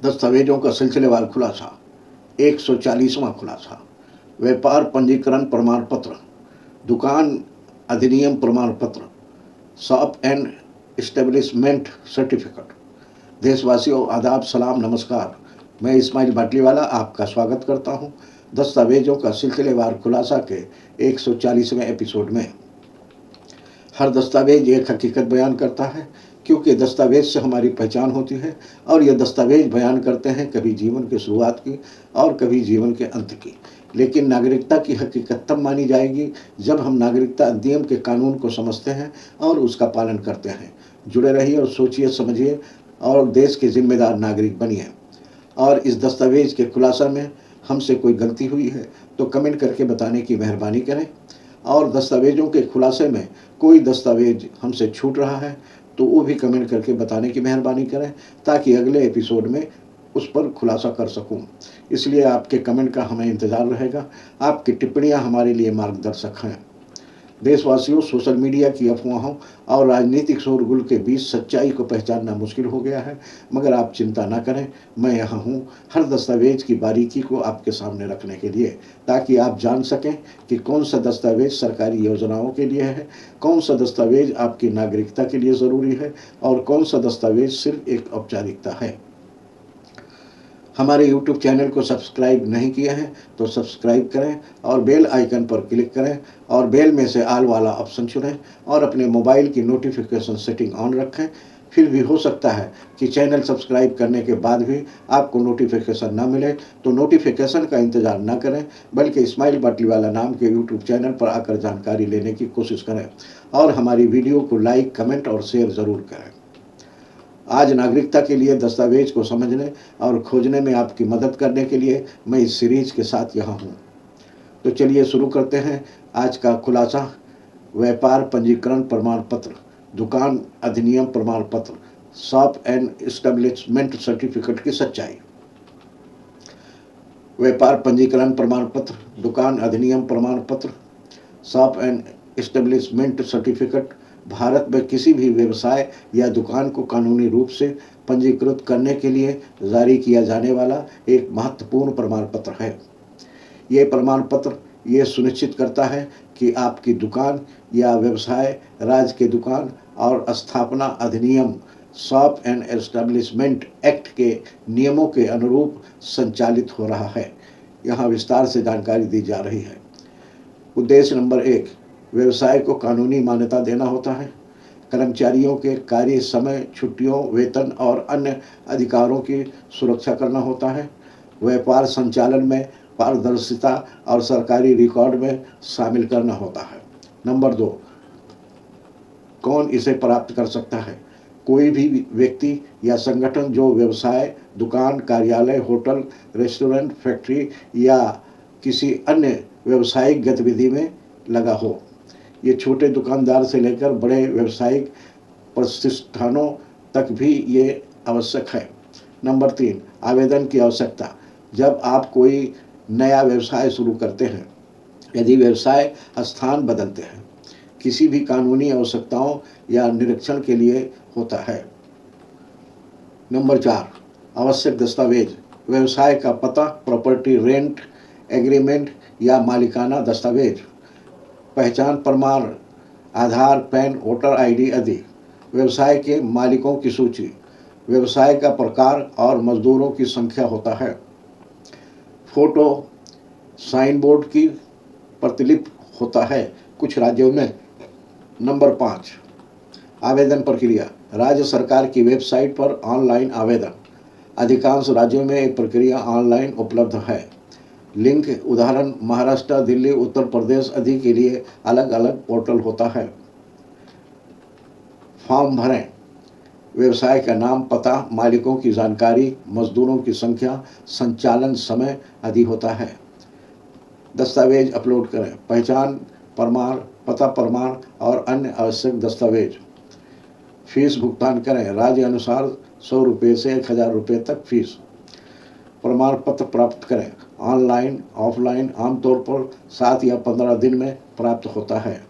दस्तावेजों का सिलसिलेवार खुलासा। 140वां खुलासा। व्यापार पंजीकरण प्रमाण पत्र, दुकान अधिनियम प्रमाण पत्र, शॉप एंड एस्टेब्लिशमेंट सर्टिफिकेट। देशवासियों, आदाब, सलाम, नमस्कार। मैं इस्माइल बाटलीवाला आपका स्वागत करता हूं दस्तावेजों का सिलसिलेवार खुलासा के 140वें एपिसोड में। हर दस्तावेज एक हकीकत बयान करता है, क्योंकि दस्तावेज से हमारी पहचान होती है और ये दस्तावेज बयान करते हैं कभी जीवन की शुरुआत की और कभी जीवन के अंत की। लेकिन नागरिकता की हकीकत तब मानी जाएगी जब हम नागरिकता अधिनियम के कानून को समझते हैं और उसका पालन करते हैं। जुड़े रहिए और सोचिए, समझिए और देश के जिम्मेदार नागरिक बनिए। और इस दस्तावेज के खुलासा में हमसे कोई गलती हुई है तो कमेंट करके बताने की मेहरबानी करें, और दस्तावेजों के खुलासे में कोई दस्तावेज हमसे छूट रहा है तो वो भी कमेंट करके बताने की मेहरबानी करें, ताकि अगले एपिसोड में उस पर खुलासा कर सकूं। इसलिए आपके कमेंट का हमें इंतज़ार रहेगा। आपकी टिप्पणियां हमारे लिए मार्गदर्शक हैं। देशवासियों, सोशल मीडिया की अफवाहों और राजनीतिक शोरगुल के बीच सच्चाई को पहचानना मुश्किल हो गया है, मगर आप चिंता न करें, मैं यहाँ हूँ हर दस्तावेज की बारीकी को आपके सामने रखने के लिए, ताकि आप जान सकें कि कौन सा दस्तावेज सरकारी योजनाओं के लिए है, कौन सा दस्तावेज आपकी नागरिकता के लिए ज़रूरी है और कौन सा दस्तावेज सिर्फ एक औपचारिकता है। हमारे YouTube चैनल को सब्सक्राइब नहीं किया है तो सब्सक्राइब करें और बेल आइकन पर क्लिक करें और बेल में से ऑल वाला ऑप्शन चुनें और अपने मोबाइल की नोटिफिकेशन सेटिंग ऑन रखें। फिर भी हो सकता है कि चैनल सब्सक्राइब करने के बाद भी आपको नोटिफिकेशन ना मिले, तो नोटिफिकेशन का इंतज़ार ना करें, बल्कि इस्माइल बाटलीवाला नाम के YouTube चैनल पर आकर जानकारी लेने की कोशिश करें और हमारी वीडियो को लाइक, कमेंट और शेयर ज़रूर करें। आज नागरिकता के लिए दस्तावेज को समझने और खोजने में आपकी मदद करने के लिए मैं इस सीरीज के साथ यहाँ हूँ। तो चलिए शुरू करते हैं आज का खुलासा। व्यापार पंजीकरण प्रमाण पत्र, दुकान अधिनियम प्रमाण पत्र, शॉप एंड एस्टेब्लिशमेंट सर्टिफिकेट की सच्चाई। व्यापार पंजीकरण प्रमाण पत्र, दुकान अधिनियम प्रमाण पत्र, shop and establishment certificate Bharat में किसी भी व्यवसाय या दुकान को कानूनी रूप से पंजीकृत करने के लिए जारी किया जाने वाला एक महत्वपूर्ण प्रमाण पत्र है। ये प्रमाण पत्र ये सुनिश्चित करता है कि आपकी दुकान या व्यवसाय राज्य के दुकान और स्थापना अधिनियम शॉप एंड एस्टेब्लिशमेंट एक्ट के नियमों के अनुरूप संचालित हो रहा है। यहाँ विस्तार से जानकारी दी जा रही है। उद्देश्य नंबर 1, व्यवसाय को कानूनी मान्यता देना होता है। कर्मचारियों के कार्य समय, छुट्टियों, वेतन और अन्य अधिकारों की सुरक्षा करना होता है। व्यापार संचालन में पारदर्शिता और सरकारी रिकॉर्ड में शामिल करना होता है। नंबर 2, कौन इसे प्राप्त कर सकता है? कोई भी व्यक्ति या संगठन जो व्यवसाय, दुकान, कार्यालय, होटल, रेस्टोरेंट, फैक्ट्री या किसी अन्य व्यावसायिक गतिविधि में लगा हो। ये छोटे दुकानदार से लेकर बड़े व्यावसायिक प्रतिष्ठानों तक भी ये आवश्यक है। नंबर 3, आवेदन की आवश्यकता। जब आप कोई नया व्यवसाय शुरू करते हैं, यदि व्यवसाय स्थान बदलते हैं, किसी भी कानूनी आवश्यकताओं या निरीक्षण के लिए होता है। नंबर 4, आवश्यक दस्तावेज। व्यवसाय का पता, प्रॉपर्टी रेंट एग्रीमेंट या मालिकाना दस्तावेज, पहचान प्रमाण, आधार, पैन, वोटर आईडी आदि। व्यवसाय के मालिकों की सूची, व्यवसाय का प्रकार और मजदूरों की संख्या होता है। फोटो, साइन बोर्ड की प्रतिलिपि होता है कुछ राज्यों में। नंबर 5, आवेदन प्रक्रिया। राज्य सरकार की वेबसाइट पर ऑनलाइन आवेदन। अधिकांश राज्यों में एक प्रक्रिया ऑनलाइन उपलब्ध है। लिंक उदाहरण महाराष्ट्र, दिल्ली, उत्तर प्रदेश आदि के लिए अलग अलग पोर्टल होता है। फॉर्म भरें। व्यवसाय का नाम, पता, मालिकों की जानकारी, मजदूरों की संख्या, संचालन समय आदि होता है। दस्तावेज अपलोड करें। पहचान प्रमाण, पता प्रमाण और अन्य आवश्यक दस्तावेज। फीस भुगतान करें। राज्य अनुसार 100 रुपये से 1000 रुपये तक फीस। प्रमाण पत्र प्राप्त करें। ऑनलाइन, ऑफलाइन, आमतौर पर 7 या 15 दिन में प्राप्त होता है।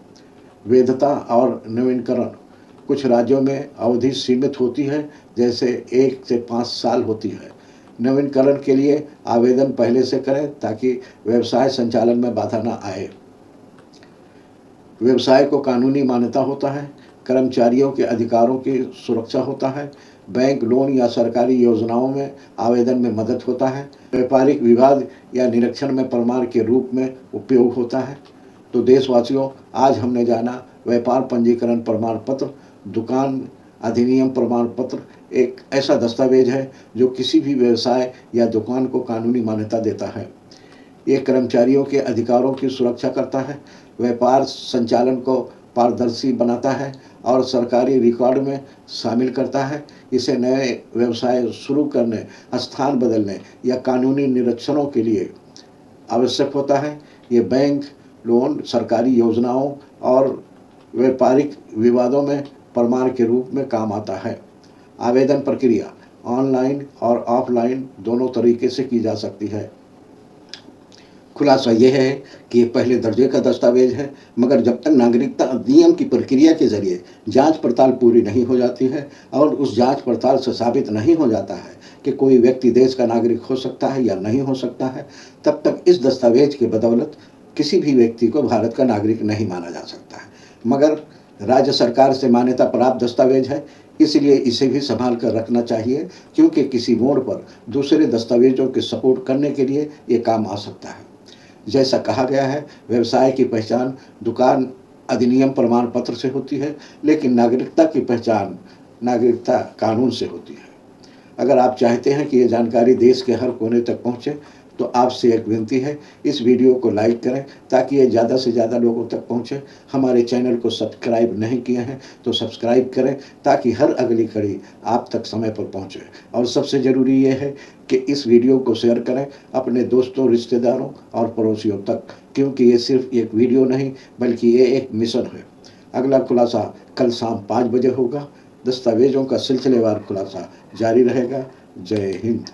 वैधता और नवीनीकरण। कुछ राज्यों में अवधि सीमित होती है, जैसे 1 से 5 साल होती है। नवीनीकरण के लिए आवेदन पहले से करें ताकि व्यवसाय संचालन में बाधा न आए। व्यवसाय को कानूनी मान्यता होता है, कर्मचारियों के अधिकारों की सुरक्षा होता है, बैंक लोन या सरकारी योजनाओं में आवेदन में मदद होता है, व्यापारिक विवाद या निरीक्षण में प्रमाण के रूप में उपयोग होता है। तो देशवासियों, आज हमने जाना व्यापार पंजीकरण प्रमाण पत्र, दुकान अधिनियम प्रमाण पत्र एक ऐसा दस्तावेज है जो किसी भी व्यवसाय या दुकान को कानूनी मान्यता देता है। ये कर्मचारियों के अधिकारों की सुरक्षा करता है, व्यापार संचालन को पारदर्शी बनाता है और सरकारी रिकॉर्ड में शामिल करता है। इसे नए व्यवसाय शुरू करने, स्थान बदलने या कानूनी निरीक्षणों के लिए आवश्यक होता है। ये बैंक लोन, सरकारी योजनाओं और व्यापारिक विवादों में प्रमाण के रूप में काम आता है। आवेदन प्रक्रिया ऑनलाइन और ऑफलाइन दोनों तरीके से की जा सकती है। खुलासा यह है कि ये पहले दर्जे का दस्तावेज है, मगर जब तक नागरिकता अधिनियम की प्रक्रिया के जरिए जांच पड़ताल पूरी नहीं हो जाती है और उस जांच पड़ताल से साबित नहीं हो जाता है कि कोई व्यक्ति देश का नागरिक हो सकता है या नहीं हो सकता है, तब तक इस दस्तावेज के बदौलत किसी भी व्यक्ति को भारत का नागरिक नहीं माना जा सकता है। मगर राज्य सरकार से मान्यता प्राप्त दस्तावेज है, इसलिए इसे भी संभाल कर रखना चाहिए, क्योंकि किसी मोड़ पर दूसरे दस्तावेजों के सपोर्ट करने के लिए ये काम आ सकता है। जैसा कहा गया है, व्यवसाय की पहचान दुकान अधिनियम प्रमाण पत्र से होती है, लेकिन नागरिकता की पहचान नागरिकता कानून से होती है। अगर आप चाहते हैं कि ये जानकारी देश के हर कोने तक पहुंचे, तो आपसे एक विनती है, इस वीडियो को लाइक करें ताकि ये ज़्यादा से ज़्यादा लोगों तक पहुंचे। हमारे चैनल को सब्सक्राइब नहीं किए हैं तो सब्सक्राइब करें ताकि हर अगली कड़ी आप तक समय पर पहुंचे। और सबसे ज़रूरी ये है कि इस वीडियो को शेयर करें अपने दोस्तों, रिश्तेदारों और पड़ोसियों तक, क्योंकि ये सिर्फ एक वीडियो नहीं बल्कि ये एक मिशन है। अगला खुलासा कल शाम 5 बजे होगा। दस्तावेजों का सिलसिलेवार खुलासा जारी रहेगा। जय हिंद।